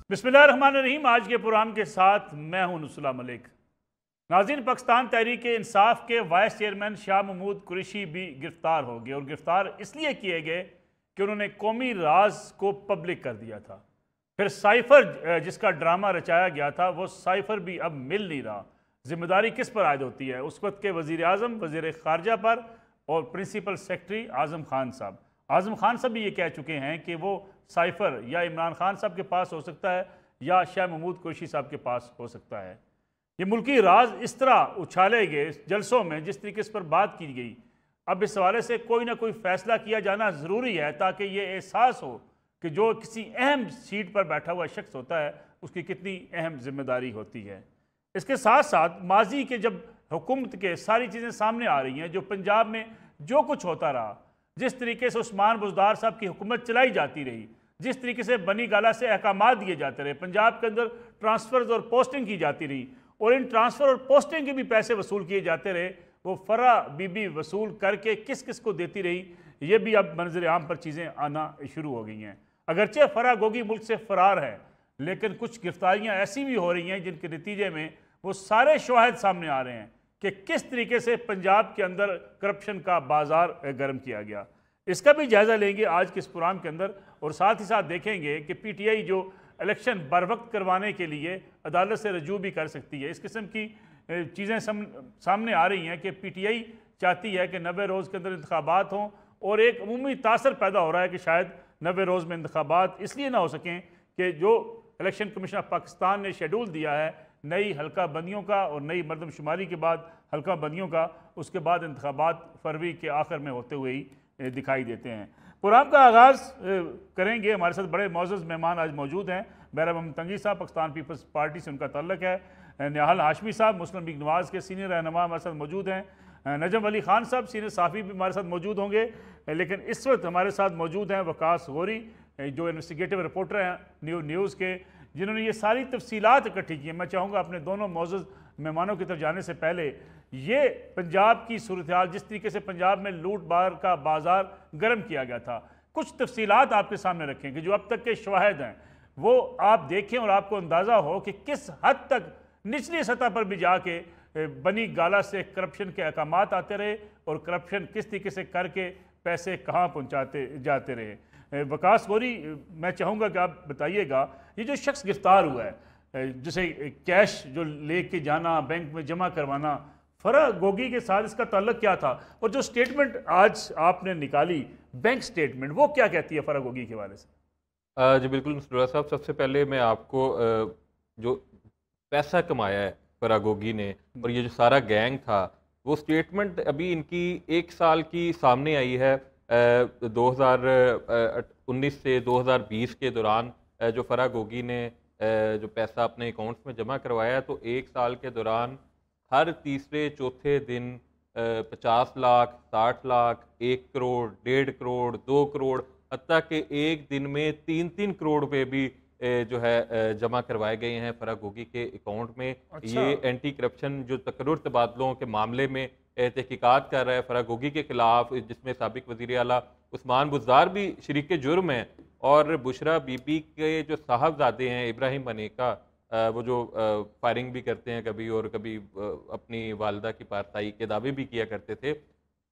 बिस्मिल्लाहिर्रहमानिर्रहीम। आज के प्रोग्राम के साथ मैं हूं नुसला मलिक। नाज़रीन, पाकिस्तान तहरीक इंसाफ के वाइस चेयरमैन शाह महमूद कुरैशी भी गिरफ्तार हो गए और गिरफ्तार इसलिए किए गए कि उन्होंने कौमी राज को पब्लिक कर दिया था। फिर साइफर जिसका ड्रामा रचाया गया था वो साइफर भी अब मिल नहीं रहा। जिम्मेदारी किस पर आयद होती है? उस वक्त के वज़ीर आज़म, वज़ीर ख़ारजा पर और प्रिंसिपल सेक्रेटरी आज़म खान साहब। आज़म खान साहब भी ये कह चुके हैं कि वो साइफर या इमरान खान साहब के पास हो सकता है या शाह महमूद कुरैशी साहब के पास हो सकता है। ये मुल्की राज इस तरह उछाले गए जलसों में, जिस तरीके से पर बात की गई, अब इस हवाले से कोई ना कोई फैसला किया जाना ज़रूरी है ताकि ये एहसास हो कि जो किसी अहम सीट पर बैठा हुआ शख्स होता है उसकी कितनी अहम जिम्मेदारी होती है। इसके साथ साथ माजी के जब हुकूमत के सारी चीज़ें सामने आ रही हैं, जो पंजाब में जो कुछ होता रहा, जिस तरीके से उस्मान बुज़दार साहब की हुकूमत चलाई जाती रही, जिस तरीके से बनी गाला से अहकामात दिए जाते रहे, पंजाब के अंदर ट्रांसफ़र्स और पोस्टिंग की जाती रही और इन ट्रांसफ़र और पोस्टिंग के भी पैसे वसूल किए जाते रहे, वो फ़रा बीबी वसूल करके किस किस को देती रही, ये भी अब मंजर आम पर चीज़ें आना शुरू हो गई हैं। अगरचे फ़रा गोगी मुल्क से फ़रार है, लेकिन कुछ गिरफ्तारियाँ ऐसी भी हो रही हैं जिनके नतीजे में वो सारे शवाहिद सामने आ रहे हैं कि किस तरीके से पंजाब के अंदर करप्शन का बाजार गर्म किया गया। इसका भी जायज़ा लेंगे आज के इस प्रोग्राम के अंदर और साथ ही साथ देखेंगे कि पीटीआई जो इलेक्शन बर वक्त करवाने के लिए अदालत से रजू भी कर सकती है। इस किस्म की चीज़ें सामने आ रही हैं कि पीटीआई चाहती है कि 90 रोज़ के अंदर इंतखाबात हों और एक अमूमी तासर पैदा हो रहा है कि शायद 90 रोज़ में इंतखाबात इसलिए ना हो सकें कि जो इलेक्शन कमीशन ऑफ पाकिस्तान ने शेड्यूल दिया है नई हल्का बंदियों का और नई मरदमशुमारी के बाद हल्का बंदियों का, उसके बाद इंतखाबात फरवरी के आखिर में होते हुए ही दिखाई देते हैं। प्रोग्राम का आगाज़ करेंगे। हमारे साथ बड़े मौजूद मेहमान आज मौजूद हैं। बैरा मोहम्मद तंगी साहब, पाकिस्तान पीपल्स पार्टी से उनका ताल्लुक है। निहाल हाशमी साहब, मुस्लिम लीग नवाज़ के सीनियर रहनुमा हमारे साथ मौजूद हैं। नजम अली खान साहब, सीनियर साफ़ी भी हमारे साथ मौजूद होंगे। लेकिन इस वक्त हमारे साथ मौजूद हैं वकास गौरी, जो इन्वेस्टिगेटिव रिपोर्टर हैं न्यूज़ के, जिन्होंने ये सारी तफसीलात इकट्ठी की हैं। मैं चाहूँगा अपने दोनों मौजूद मेहमानों की तरफ जाने से पहले ये पंजाब की सूरत हाल, जिस तरीके से पंजाब में लूट बार का बाजार गर्म किया गया था, कुछ तफसीलात आपके सामने रखें कि जो अब तक के शवाहिद हैं वो आप देखें और आपको अंदाज़ा हो कि किस हद तक निचली सतह पर भी जाके बनी गाला से करप्शन के अहकामात आते रहे और करप्शन किस तरीके से करके पैसे कहाँ पहुँचाते जाते रहे। वकास गौरी, मैं चाहूँगा कि आप बताइएगा, ये जो शख्स गिरफ्तार हुआ है, जैसे कैश जो लेके जाना, बैंक में जमा करवाना, फ़रा गोगी के साथ इसका ताल्लुक क्या था? और जो स्टेटमेंट आज आपने निकाली, बैंक स्टेटमेंट, वो क्या कहती है फ़रा गोगी के हवाले से? जी बिल्कुल नसरुल्लाह साहब, सबसे पहले मैं आपको जो पैसा कमाया है फ़रा गोगी ने और ये जो सारा गैंग था, वो स्टेटमेंट अभी इनकी 1 साल की सामने आई है। 2019 से 2020 के दौरान जो फ़रा गोगी ने जो पैसा अपने अकाउंट्स में जमा करवाया, तो 1 साल के दौरान हर तीसरे चौथे दिन 50 लाख, 60 लाख, 1 करोड़, 1.5 करोड़, 2 करोड़, हत्ता कि एक दिन में 3-3 करोड़ रुपए भी जो है जमा करवाए गए हैं फ़रा गोगी के अकाउंट में। अच्छा। ये एंटी करप्शन जो तकर्रुर तबादलों के मामले में तहकीकात कर रहा है फ़रा गोगी के खिलाफ, जिसमें साबिक वज़ीर आला उस्मान बुज़दार भी शरीक जुर्म हैं और बुशरा बीबी के जो साहबजादे हैं इब्राहिम मनेका, वो जो फायरिंग भी करते हैं कभी और कभी अपनी वालदा की पारसाई के दावे भी किया करते थे,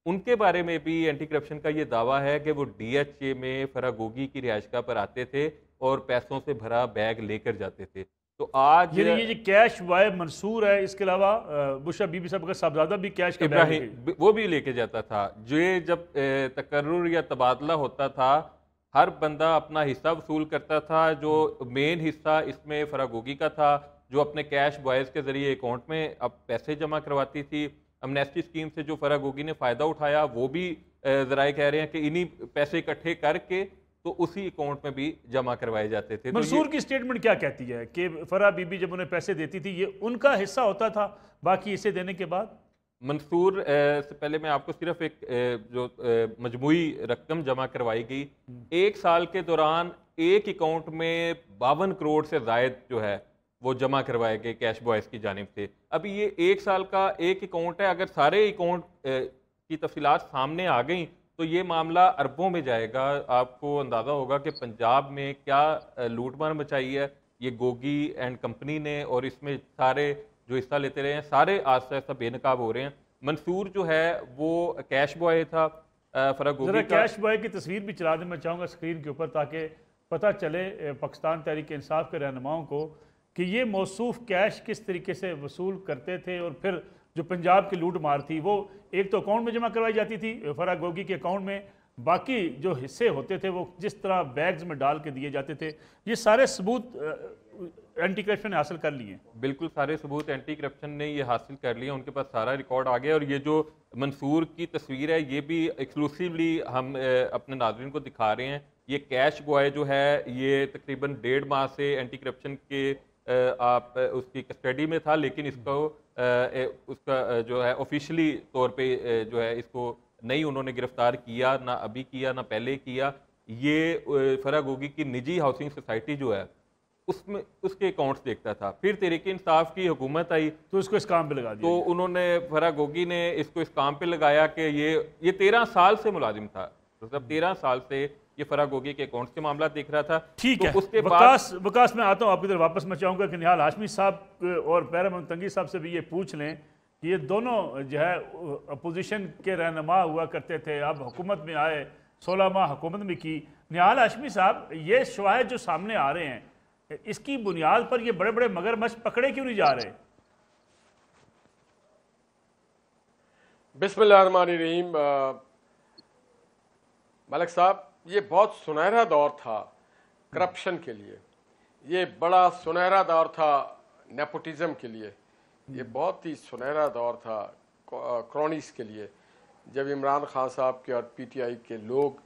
उनके बारे में भी एंटी करप्शन का ये दावा है कि वो डीएचए में फ़रा गोगी की रिहाइशगाह पर आते थे और पैसों से भरा बैग लेकर जाते थे। तो आज ये जो कैश वाय मंसूर है, इसके अलावा बुशरा बीबी साहब का साहबजादा भी कैश का बैग इब्राहिम वो भी लेके जाता था। जो ये जब तकर्रुर या तबादला होता था, हर बंदा अपना हिस्सा वसूल करता था। जो मेन हिस्सा इसमें फ़रा गोगी का था, जो अपने कैश बॉयज़ के ज़रिए अकाउंट में अब पैसे जमा करवाती थी। अमनेस्टी स्कीम से जो फ़रा गोगी ने फ़ायदा उठाया, वो भी ज़राए कह रहे हैं कि इन्हीं पैसे इकट्ठे करके तो उसी अकाउंट में भी जमा करवाए जाते थे। मंसूर की स्टेटमेंट क्या कहती है कि फ़रा बीबी जब उन्हें पैसे देती थी ये उनका हिस्सा होता था, बाकी इसे देने के बाद? मंसूर से पहले मैं आपको सिर्फ एक जो मजमूई रकम जमा करवाई गई, 1 साल के दौरान एक अकाउंट में 52 करोड़ से ज़ायद जो है वो जमा करवाए गए कैश बॉयज़ की जानिब से। अभी ये 1 साल का एक अकाउंट है, अगर सारे अकाउंट की तफसीलात सामने आ गई तो ये मामला अरबों में जाएगा। आपको अंदाज़ा होगा कि पंजाब में क्या लूट मार मचाई है ये गोगी एंड कंपनी ने, और इसमें सारे जो हिस्सा लेते रहे हैं सारे आहिस्ता आहिस्ता बेनकाब हो रहे हैं। मंसूर जो है वो कैश बॉय था फराग गोगी का। कैश बॉय की तस्वीर भी चला दें मैं चाहूँगा स्क्रीन के ऊपर, ताकि पता चले पाकिस्तान तहरीक इंसाफ के रहनुमाओं को कि ये मौसूफ कैश किस तरीके से वसूल करते थे, और फिर जो पंजाब की लूट मार थी वो एक तो अकाउंट में जमा करवाई जाती थी फराग गोगी के अकाउंट में, बाकी जो हिस्से होते थे वो जिस तरह बैग्स में डाल के दिए जाते थे। ये सारे सबूत एंटी करप्शन ने हासिल कर लिए। बिल्कुल सारे सबूत एंटी करप्शन ने ये हासिल कर लिए, उनके पास सारा रिकॉर्ड आ गया। और ये जो मंसूर की तस्वीर है ये भी एक्सक्लूसिवली हम अपने नाज़रीन को दिखा रहे हैं। ये कैश बॉय जो है ये तकरीबन 1.5 माह से एंटी करप्शन के आप उसकी कस्टडी में था, लेकिन इसको उसका जो है ऑफिशियली तौर पे जो है इसको नहीं उन्होंने गिरफ्तार किया, ना अभी किया ना पहले किया। ये फराग गोगी की निजी हाउसिंग सोसाइटी जो है उसमें उसके अकाउंट्स देखता था। फिर तहरीक इंसाफ की हुकूमत आई तो इसको इस काम पे लगा दिया। तो उन्होंने फराग गोगी ने इसको इस काम पे लगाया कि ये 13 साल से मुलाजिम था, मतलब 13 साल से ये फराग गोगी के अकाउंट्स के मामला देख रहा था। ठीक तो है, उसके वकास में आता हूँ आपकी तरफ वापस। मैं चाहूँगा कि निहाल हाशमी साहब और पैरा मुंतंगी साहब से भी ये पूछ लें कि ये दोनों जो है अपोजिशन के रहनुमा हुआ करते थे, अब हुकूमत में आए, 16 माह हुकूमत में की। निहाल हाशमी साहब, ये शवाहिद जो सामने आ रहे हैं इसकी बुनियाद पर ये बड़े बड़े मगरमच्छ पकड़े क्यों नहीं जा रहे? बिस्मिल्लाहिर्रहमानिर्रहीम। मलिक साहब, ये बहुत सुनहरा दौर था करप्शन के लिए, ये बड़ा सुनहरा दौर था नेपोटिज्म के लिए, ये बहुत ही सुनहरा दौर था क्रॉनीज के लिए, जब इमरान खान साहब के और पीटीआई के लोग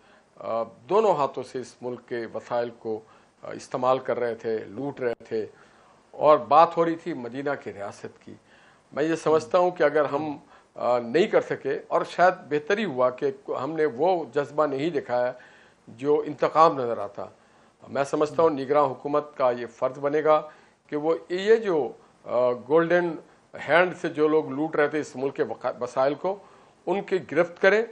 दोनों हाथों से इस मुल्क के वसाइल को इस्तेमाल कर रहे थे, लूट रहे थे। और बात हो रही थी मदीना की रियासत की। मैं ये समझता हूँ कि अगर हम नहीं कर सके, और शायद बेहतरी हुआ कि हमने वो जज्बा नहीं दिखाया जो इंतकाम नज़र आता। मैं समझता हूँ निगरान हुकूमत का ये फ़र्ज़ बनेगा कि वो ये जो गोल्डन हैंड से जो लोग लूट रहे थे इस मुल्क के वसाइल को, उनकी गिरफ्त करें,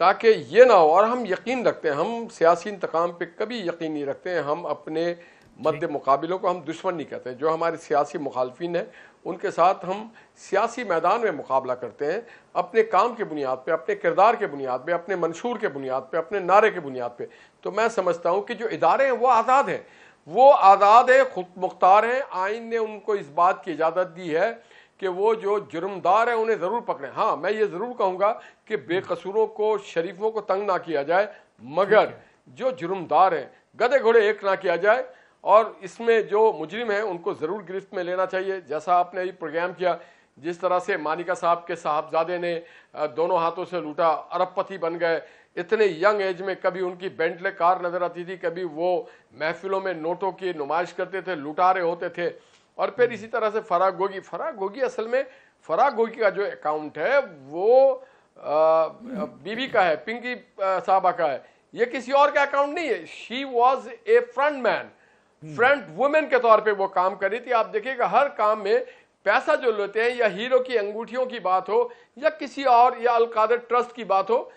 ताकि ये ना हो। और हम यकीन रखते हैं, हम सियासी इंतकाम पे कभी यकीन नहीं रखते हैं, हम अपने मद्दे मुकाबिलों को हम दुश्मन नहीं कहते। जो हमारे सियासी मुखालफिन हैं उनके साथ हम सियासी मैदान में मुकाबला करते हैं, अपने काम के बुनियाद पे, अपने किरदार के बुनियाद पे, अपने मंशूर के बुनियाद पे, अपने नारे के बुनियाद पे। तो मैं समझता हूँ कि जो इदारे हैं वो आज़ाद हैं, वो आज़ाद है, खुद मुख्तार हैं। आइन ने उनको इस बात की इजाज़त दी है कि वो जो जुर्मदार है उन्हें ज़रूर पकड़ें। हाँ, मैं ये ज़रूर कहूँगा कि बेकसूरों को, शरीफों को तंग ना किया जाए, मगर जो जुर्मदार हैं गधे घोड़े एक ना किया जाए। और इसमें जो मुजरिम हैं उनको ज़रूर गिरफ्त में लेना चाहिए। जैसा आपने अभी प्रोग्राम किया, जिस तरह से मानिका साहब के साहबजादे ने दोनों हाथों से लूटा, अरबपति बन गए इतने यंग एज में। कभी उनकी बेंटले कार नज़र आती थी, कभी वो महफिलों में नोटों की नुमाइश करते थे, लुटारे होते थे। और फिर इसी तरह से फराग गोगी असल में फराग गोगी का जो अकाउंट है वो बीबी का है, पिंकी साहबा का है, ये किसी और का अकाउंट नहीं है। She was a front man, front women के तौर पे वो काम कर रही थी। आप देखिएगा हर काम में पैसा जो लेते हैं, या हीरो की अंगूठियों की बात हो, या किसी और, या अलकादर ट्रस्ट की बात हो,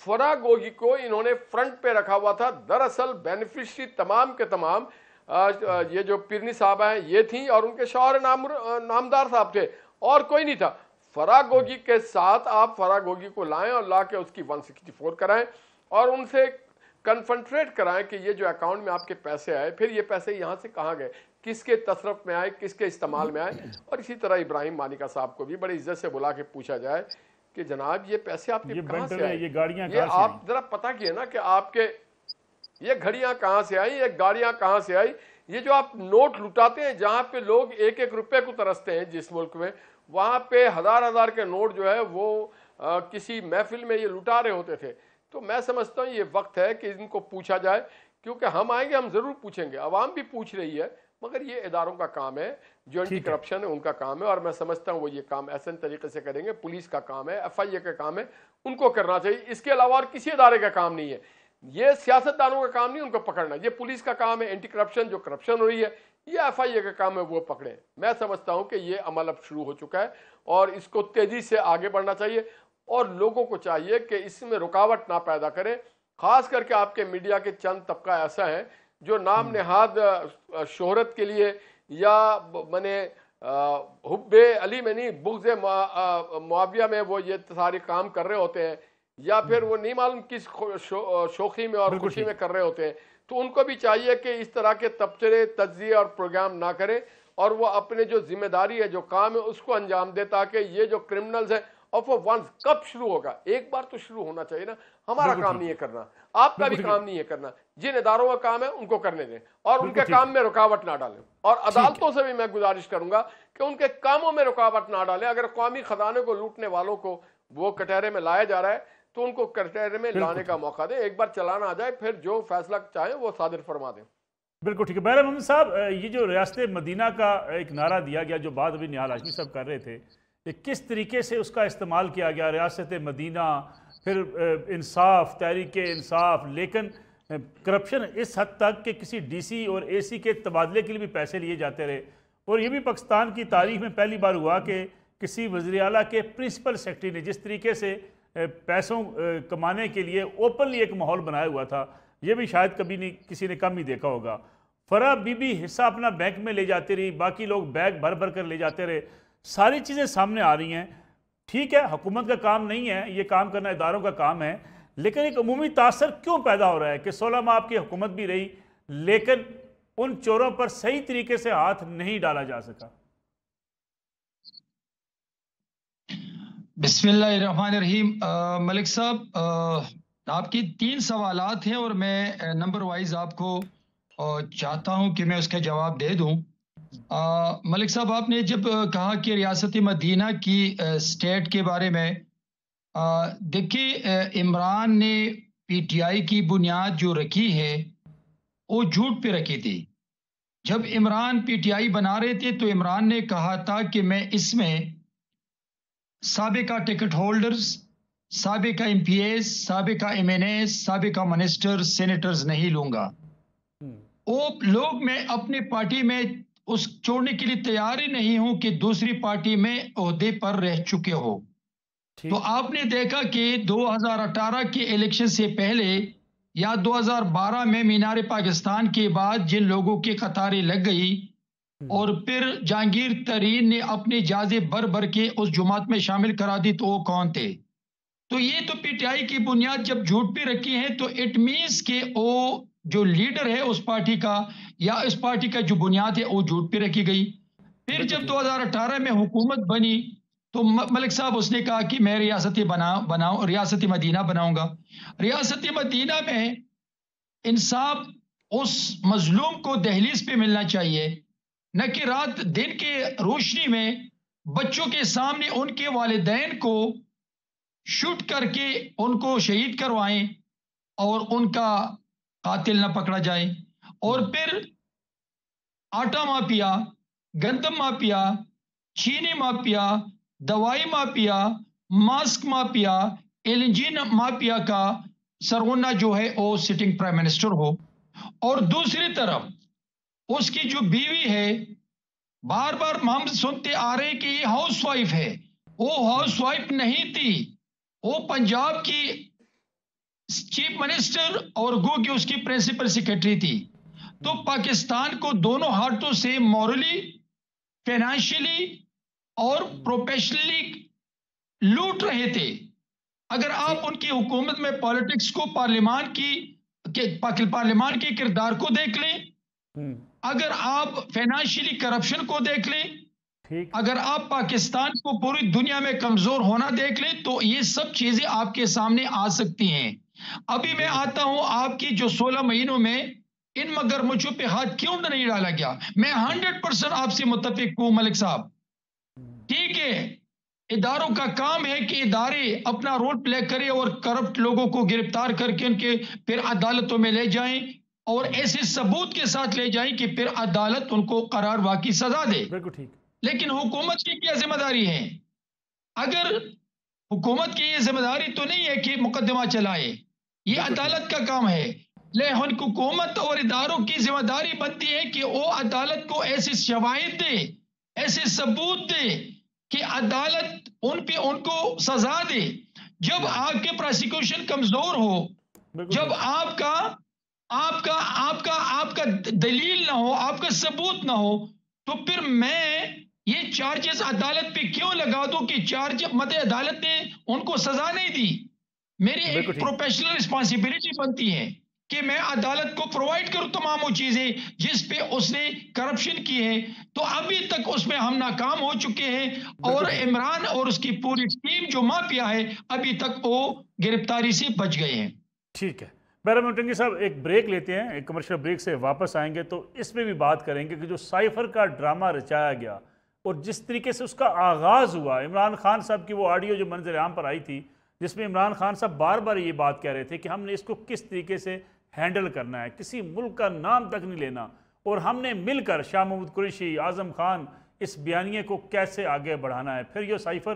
फराग गोगी को इन्होंने फ्रंट पे रखा हुआ था। दरअसल बेनिफिशियरी तमाम के तमाम ये जो पिरनी साहब हैं ये थी, और उनके शौहर नामदार साहब थे, और कोई नहीं था। फराग गोगी के साथ आप फराग गोगी को लाएं और ला के उसकी 164 कराएं और उनसे कन्फंट्रेट कराएं कि ये जो अकाउंट में आपके पैसे आए, फिर ये पैसे यहाँ से कहाँ गए, किसके तसरफ में आए, किसके इस्तेमाल में आए। और इसी तरह इब्राहिम मानिका साहब को भी बड़ी इज्जत से बुला के पूछा जाए कि जनाब ये पैसे आपके कहाँ से आए, ये गाड़ियाँ ये आप जरा पता किए ना कि आपके ये घड़ियां कहां से आई, ये गाड़ियां कहां से आई। ये जो आप नोट लुटाते हैं, जहां पे लोग एक एक रुपए को तरसते हैं जिस मुल्क में, वहां पे हजार हजार के नोट जो है वो किसी महफिल में ये लुटा रहे होते थे। तो मैं समझता हूँ ये वक्त है कि इनको पूछा जाए, क्योंकि हम आएंगे, हम जरूर पूछेंगे, अवाम भी पूछ रही है, मगर ये इदारों का काम है, जो एंटी करप्शन है उनका काम है। और मैं समझता हूँ वो ये काम ऐसे तरीके से करेंगे। पुलिस का काम है, FIA का काम है, उनको करना चाहिए। इसके अलावा और किसी इदारे का काम नहीं है। ये सियासतदानों का काम नहीं उनको पकड़ना, ये पुलिस का काम है। एंटी करप्शन जो करप्शन हो रही है, ये FIA का काम है, वो पकड़े। मैं समझता हूं कि ये अमल अब शुरू हो चुका है और इसको तेजी से आगे बढ़ना चाहिए, और लोगों को चाहिए कि इसमें रुकावट ना पैदा करें। खास करके आपके मीडिया के चंद तबका ऐसा है जो नाम नेहाद शोहरत के लिए या मैंने हुब्बे अली में नहीं बुग़्ज़े मुआविया में वो ये सारे काम कर रहे होते हैं, या फिर वो नहीं मालूम किस शोखी में और खुशी में कर रहे होते हैं, तो उनको भी चाहिए कि इस तरह के तबसरे, तज्जिए और प्रोग्राम ना करें और वो अपने जो जिम्मेदारी है, जो काम है, उसको अंजाम दे, ताकि ये जो क्रिमिनल्स हैं और वो वंस कब शुरू होगा, एक बार तो शुरू होना चाहिए ना। हमारा काम नहीं है करना, आपका भी काम नहीं है करना, जिन इदारों का काम है उनको करने दें और उनके काम में रुकावट ना डालें। और अदालतों से भी मैं गुजारिश करूंगा कि उनके कामों में रुकावट ना डालें। अगर कौमी खजाने को लूटने वालों को वो कटहरे में लाया जा रहा है तो उनको कटहरे में लाने का मौका दें, एक बार चलाना आ जाए, फिर जो फैसला चाहे वो सादिर फरमा दें। बिल्कुल ठीक है। बहरहाल मोहम्मद साहब, ये जो रियासत मदीना का एक नारा दिया गया, जो बात अभी निहाल हाशमी साहब कर रहे थे, ये किस तरीके से उसका इस्तेमाल किया गया, रियासत मदीना, फिर इंसाफ, तहरीक इंसाफ, लेकिन करप्शन इस हद तक कि किसी डीसी और एसी के तबादले के लिए भी पैसे लिए जाते रहे। और ये भी पाकिस्तान की तारीख में पहली बार हुआ कि किसी वज़ीर आला के प्रिंसिपल सेक्रेटरी ने जिस तरीके से पैसों कमाने के लिए ओपनली एक माहौल बनाया हुआ था, ये भी शायद कभी नहीं किसी ने कम ही देखा होगा। फराह बीबी हिस्सा अपना बैंक में ले जाती रही, बाकी लोग बैग भर भर कर ले जाते रहे, सारी चीज़ें सामने आ रही हैं। ठीक है, हुकूमत का काम नहीं है, ये काम करना इदारों का काम है, लेकिन एक अमूमी तासर क्यों पैदा हो रहा है कि 16 माह आपकी हुकूमत भी रही लेकिन उन चोरों पर सही तरीके से हाथ नहीं डाला जा सका? बिस्मिल्लाहिर्रहमानिर्रहीम। मलिक साहब, आपकी 3 सवालात हैं और मैं नंबर वाइज आपको चाहता हूं कि मैं उसका जवाब दे दूं। मलिक साहब, आपने जब कहा कि रियासत मदीना की स्टेट के बारे में, देखिए, इमरान ने पीटीआई की बुनियाद जो रखी है वो झूठ पे रखी थी। जब इमरान पीटीआई बना रहे थे तो इमरान ने कहा था कि मैं इसमें साबिका टिकट होल्डर्स, साबिका एमपीएस, साबिका एमएनएस, साबिका मिनिस्टर, सेनेटर्स नहीं लूंगा। वो लोग मैं अपनी पार्टी में उस छोड़ने के लिए तैयार ही नहीं हूं कि दूसरी पार्टी में ओहदे पर रह चुके हो। तो आपने देखा कि 2018 के इलेक्शन से पहले या 2012 में मीनार पाकिस्तान के बाद जिन लोगों की कतारें लग गई और फिर जहांगीर तरीन ने अपने जाजे भर भर के उस जुमात में शामिल करा दी, तो वो कौन थे? तो ये तो पीटीआई की बुनियाद जब झूठ पे रखी है तो इट मीन्स के वो जो लीडर है उस पार्टी का या इस पार्टी का जो बुनियाद है वो झूठ पे रखी गई। फिर जब 2018 में हुकूमत बनी तो मलिक साहब उसने कहा कि मैं रियासत मदीना बनाऊंगा। रियासत मदीना में इंसाफ उस मजलूम को दहलीज पे मिलना चाहिए, न कि रात दिन के रोशनी में बच्चों के सामने उनके वालिदैन को शूट करके उनको शहीद करवाएं और उनका कातिल न पकड़ा जाए। और फिर आटा माफिया, गंदम माफिया, चीनी माफिया, दवाई mafia, mask mafia, LNG mafia का सरगना जो है वो सिटिंग प्राइम मिनिस्टर हो। और दूसरी तरफ उसकी जो बीवी है, बार बार हम सुनते आ रहे कि ये हाउसवाइफ है, वो हाउसवाइफ नहीं थी, वो पंजाब की चीफ मिनिस्टर और गो की उसकी प्रिंसिपल सेक्रेटरी थी। तो पाकिस्तान को दोनों हाथों से मॉरली, फाइनेंशियली और प्रोफेशनली लूट रहे थे। अगर आप उनकी हुकूमत में पॉलिटिक्स को, पार्लियामान के किरदार को देख लें, अगर आप फाइनेंशियली करप्शन को देख लें, अगर आप पाकिस्तान को पूरी दुनिया में कमजोर होना देख लें, तो ये सब चीजें आपके सामने आ सकती हैं। अभी मैं आता हूं आपकी जो 16 महीनों में इन मगरमच्छों पे हाथ क्यों नहीं डाला गया। मैं 100% आपसे मुत्तफिक हूं मलिक साहब। ठीक है, इदारों का काम है कि इदारे अपना रोल प्ले करें और करप्ट लोगों को गिरफ्तार करके उनके फिर अदालतों में ले जाएं और ऐसे सबूत के साथ ले जाएं कि फिर अदालत उनको करार वाकई सजा दे। बिल्कुल ठीक। लेकिन हुकूमत की क्या जिम्मेदारी है? अगर हुकूमत की ये जिम्मेदारी तो नहीं है कि मुकदमा चलाए, ये अदालत का काम है। लेकिन हुकूमत और इदारों की जिम्मेदारी बनती है कि वो अदालत को ऐसे शवाहिद दे, ऐसे सबूत दे कि अदालत उनको सजा दे। जब आपके प्रोसिक्यूशन कमजोर हो, जब आपका आपका आपका आपका दलील ना हो, आपका सबूत ना हो, तो फिर मैं ये चार्जेस अदालत पे क्यों लगा दूं कि चार्ज अदालत ने उनको सजा नहीं दी। मेरी बिल्कुल एक ठीक। प्रोफेशनल रिस्पॉन्सिबिलिटी बनती है कि मैं अदालत को प्रोवाइड करूं तमाम वो चीजें जिस पे उसने करप्शन की है। तो अभी तक उसमें हम नाकाम हो चुके हैं और ठीक। इमरान और उसकी पूरी टीम जो माफिया है अभी तक वो गिरफ्तारी से बच गए हैं। ठीक है, बहरहाल मुटंगी साहब एक ब्रेक लेते हैं, एक कमर्शियल ब्रेक से वापस आएंगे तो इसमें भी बात करेंगे कि जो साइफर का ड्रामा रचाया गया और जिस तरीके से उसका आगाज़ हुआ, इमरान खान साहब की वो ऑडियो जो मंजर आम पर आई थी जिसमें इमरान खान साहब बार बार ये बात कह रहे थे कि हमने इसको किस तरीके से हैंडल करना है, किसी मुल्क का नाम तक नहीं लेना, और हमने मिलकर शाह महमूद कुरैशी, आज़म खान इस बयानिए को कैसे आगे बढ़ाना है। फिर ये साइफर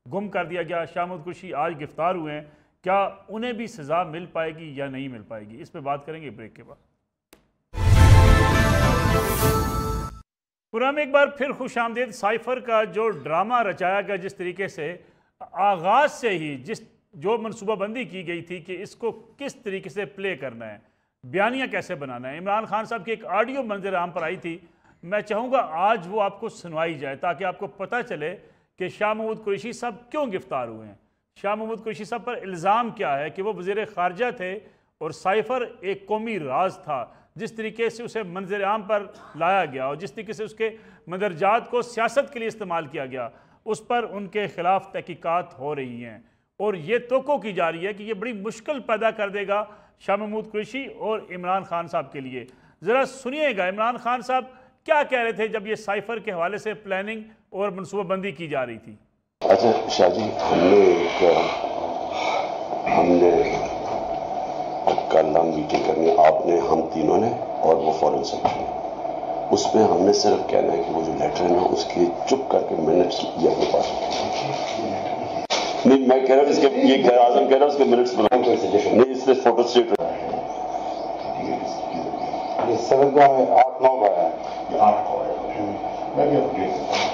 गुम कर दिया गया, शाह महमूद कुरैशी आज गिरफ्तार हुए हैं, क्या उन्हें भी सज़ा मिल पाएगी या नहीं मिल पाएगी, इस पर बात करेंगे ब्रेक के बाद। पुराने एक बार फिर खुश आमदेद। साइफर का जो ड्रामा रचाया गया, जिस तरीके से आगाज़ से ही जो मनसूबाबंदी की गई थी कि इसको किस तरीके से प्ले करना है, बयानियाँ कैसे बनाना है, इमरान खान साहब की एक ऑडियो मंजर आम पर आई थी, मैं चाहूँगा आज वो आपको सुनवाई जाए ताकि आपको पता चले कि शाह महमूद कुरैशी साहब क्यों गिरफ्तार हुए हैं। शाह महमूद कुरैशी साहब पर इल्ज़ाम क्या है कि वो वज़ीर ख़ारजा थे और साइफर एक कौमी राज था। जिस तरीके से उसे मंजर आम पर लाया गया और जिस तरीके से उसके मंदरजात को सियासत के लिए इस्तेमाल किया गया, उस पर उनके खिलाफ तहकीकात हो रही हैं और ये तोको की जा रही है कि ये बड़ी मुश्किल पैदा कर देगा शाह महमूद कुरैशी और इमरान खान साहब के लिए। ज़रा सुनिएगा इमरान खान साहब क्या कह रहे थे जब ये साइफर के हवाले से प्लानिंग और मनसूबाबंदी की जा रही थी। अच्छा शाह जी, हमने कल मीटिंग करनी, आपने, हम तीनों ने और वो फॉरेन सेक्रेटरी, उसमें हमने सिर्फ कहना है कि वो जो लेटर है ना उसके चुप करके मिनट्स ये अपने पास नहीं, मैं कह रहा हूँ इसके ये कह आजम कह रहा हूँ उसके मिनट्स बनाओ नहीं, इसलिए फोटो स्टेट 7 को 8-9 का है,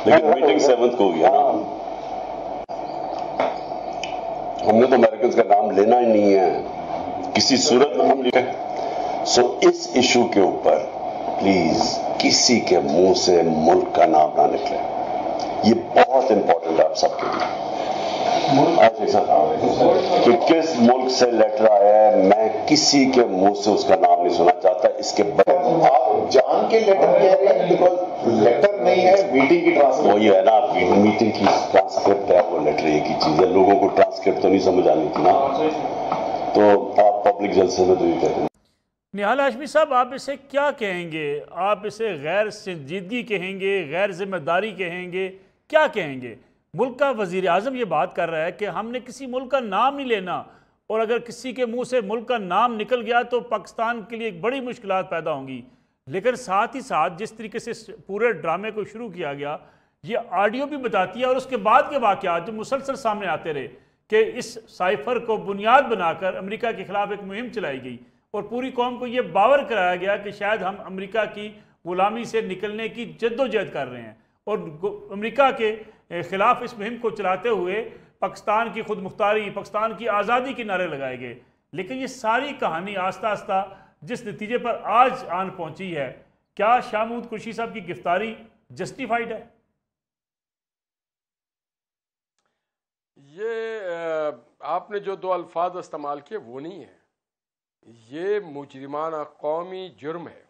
लेकिन मीटिंग 7 को हुई है ना। हमने तो अमेरिकन का नाम लेना ही नहीं है किसी सूरत में, हम लिखे। सो इस इशू के ऊपर प्लीज किसी के मुंह से मुल्क का नाम ना निकले, ये बहुत इंपॉर्टेंट है आप सबके लिए। कि किस मुल्क से लेटर आया है, मैं किसी के मुंह से उसका नाम नहीं सुना चाहता। इसके बाद आप जान के लेटर कह रहे हैं, बिकॉज लेटर नहीं है, मीटिंग की ट्रांसक्रिप्ट। वही है ना, मीटिंग की ट्रांसक्रिप्ट है, वो लेटर एक ही चीज है। लोगों को ट्रांसक्रिप्ट तो नहीं समझ आनी थी ना, तो आप पब्लिक जलसे में तो ये कहते हैं। निहाल हाशमी साहब, आप इसे क्या कहेंगे? आप इसे गैर संजीदगी कहेंगे, गैर जिम्मेदारी कहेंगे, क्या कहेंगे? मुल्क का वज़ीर आज़म ये बात कर रहा है कि हमने किसी मुल्क का नाम नहीं लेना, और अगर किसी के मुंह से मुल्क का नाम निकल गया तो पाकिस्तान के लिए एक बड़ी मुश्किलात पैदा होंगी। लेकिन साथ ही साथ जिस तरीके से पूरे ड्रामे को शुरू किया गया, ये ऑडियो भी बताती है और उसके बाद के वाक़यात जो मुसलसल सामने आते रहे कि इस साइफर को बुनियाद बनाकर अमेरिका के खिलाफ एक मुहिम चलाई गई और पूरी कौम को ये बावर कराया गया कि शायद हम अमेरिका की गुलामी से निकलने की जद्दोजहद कर रहे हैं, और अमेरिका के खिलाफ इस मुहिम को चलाते हुए पाकिस्तान की खुद मुख्तारी, पाकिस्तान की आज़ादी के नारे लगाए गए। लेकिन ये सारी कहानी आस्ता आस्ता जिस नतीजे पर आज आन पहुंची है, क्या शाह महमूद कुरैशी साहब की गिरफ्तारी जस्टिफाइड है? ये आपने जो 2 अल्फाज इस्तेमाल किए वो नहीं है, ये मुजरिमाना कौमी जुर्म है।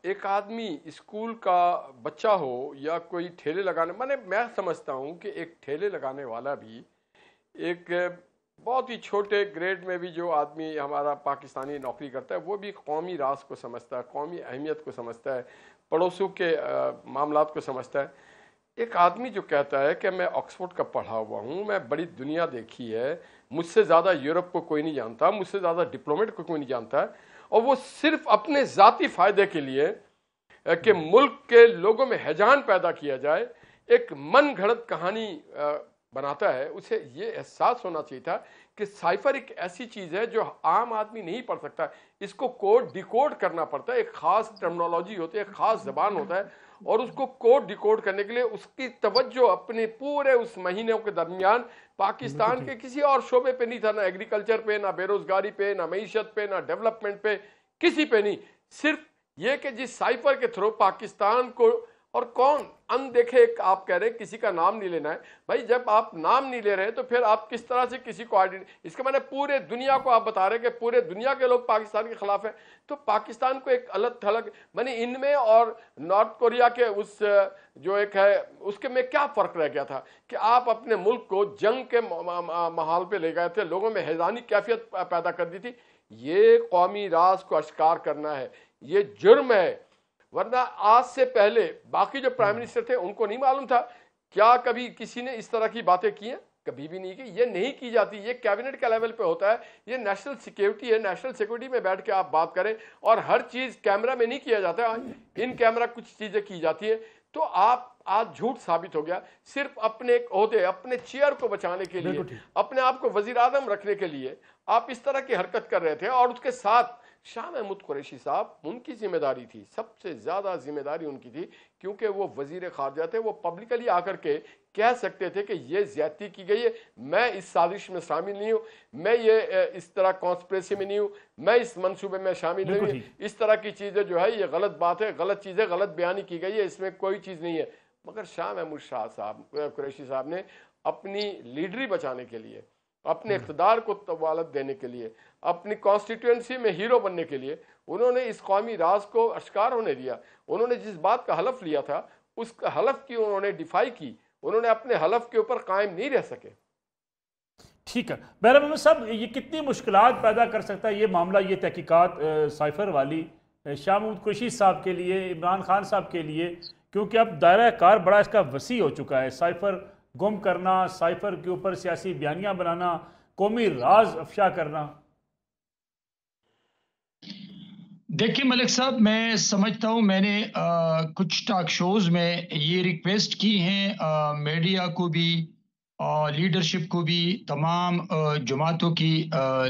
एक आदमी स्कूल का बच्चा हो या कोई ठेले लगाने, मैं समझता हूँ कि एक ठेले लगाने वाला भी, एक बहुत ही छोटे ग्रेड में भी जो आदमी हमारा पाकिस्तानी नौकरी करता है, वो भी कौमी राज को समझता है, कौमी अहमियत को समझता है, पड़ोसियों के मामलात को समझता है। एक आदमी जो कहता है कि मैं ऑक्सफोर्ड का पढ़ा हुआ हूँ, मैं बड़ी दुनिया देखी है, मुझसे ज़्यादा यूरोप को कोई नहीं जानता, मुझसे ज़्यादा डिप्लोमेट को कोई नहीं जानता है, और वो सिर्फ अपने ज़ाती फ़ायदे के लिए कि मुल्क के लोगों में हैजान पैदा किया जाए, एक मन घड़त कहानी बनाता है। उसे ये एहसास होना चाहिए था कि साइफर एक ऐसी चीज है जो आम आदमी नहीं पढ़ सकता, इसको कोड डिकोड करना पड़ता है, एक खास टर्मिनोलॉजी होती है, एक खास जबान होता है, और उसको कोड डिकोड करने के लिए उसकी तवज्जो अपने पूरे उस महीनों के दरमियान पाकिस्तान के किसी और शोबे पे नहीं था, ना एग्रीकल्चर पे, ना बेरोजगारी पे, ना मईशत पे, ना डेवलपमेंट पे, किसी पे नहीं। सिर्फ ये कि जिस साइफर के थ्रू पाकिस्तान को, और कौन अनदेखे, आप कह रहे हैं किसी का नाम नहीं लेना है, भाई जब आप नाम नहीं ले रहे तो फिर आप किस तरह से किसी को आइडेंटिटी, इसका मैंने पूरे दुनिया को आप बता रहे हैं कि पूरे दुनिया के लोग पाकिस्तान के खिलाफ है, तो पाकिस्तान को एक अलग थलग, मैंने इनमें और नॉर्थ कोरिया के उस जो एक है उसके में क्या फर्क रह गया था कि आप अपने मुल्क को जंग के माहौल पे ले गए थे, लोगों में हैजानी कैफियत पैदा कर दी थी। ये कौमी राज को अश्कार करना है, ये जुर्म है, वरना आज से पहले बाकी जो प्राइम मिनिस्टर थे उनको नहीं मालूम था क्या कभी किसी ने इस तरह की बातें की हैं? कभी भी नहीं की, ये नहीं की जाती, ये कैबिनेट के लेवल पे होता है, ये नेशनल सिक्योरिटी है, नेशनल सिक्योरिटी में बैठ के आप बात करें, और हर चीज कैमरा में नहीं किया जाता, इन कैमरा कुछ चीजें की जाती है। तो आप आज झूठ साबित हो गया, सिर्फ अपने ओहदे, अपने चेयर को बचाने के लिए, अपने आप को वजीर आजम रखने के लिए आप इस तरह की हरकत कर रहे थे। और उसके साथ शाह महमूद कुरैशी साहब, उनकी जिम्मेदारी थी, सबसे ज्यादा जिम्मेदारी उनकी थी, क्योंकि वो वजीर खारजा थे, वो पब्लिकली आकर के कह सकते थे कि ये ज्यादती की गई है, मैं इस साजिश में शामिल नहीं हूं, मैं ये इस तरह कॉन्स्पिरेसी में नहीं हूं, मैं इस मंसूबे में शामिल नहीं हूं, इस तरह की चीजें जो है ये गलत बात है, गलत चीजें गलत बयानी की गई है, इसमें कोई चीज नहीं है। मगर शाह महमूद शाह साहब, कुरैशी साहब ने अपनी लीडरी बचाने के लिए, अपने इख्तिदार को तवालत देने के लिए, अपनी कॉन्स्टिट्यूएंसी में हीरो बनने के लिए उन्होंने इस कौमी राज को अश्कार होने दिया। उन्होंने जिस बात का हलफ लिया था उस हलफ की उन्होंने डिफाई की, उन्होंने अपने हलफ के ऊपर कायम नहीं रह सके। ठीक है बहरा मोहम्मद साहब, ये कितनी मुश्किलात पैदा कर सकता है ये मामला, ये तहकीकात साइफर वाली शाह महमूद कुरैशी साहब के लिए, इमरान खान साहब के लिए, क्योंकि अब दायरा कार बड़ा इसका वसी हो चुका है। साइफर गुम करना, साइफर के ऊपर सियासी बयानियां बनाना, कौमी राज अफशा करना। देखिए मलिक साहब, मैं समझता हूं मैंने कुछ टॉक शोज में ये रिक्वेस्ट की हैं मीडिया को भी, लीडरशिप को भी, तमाम जमातों की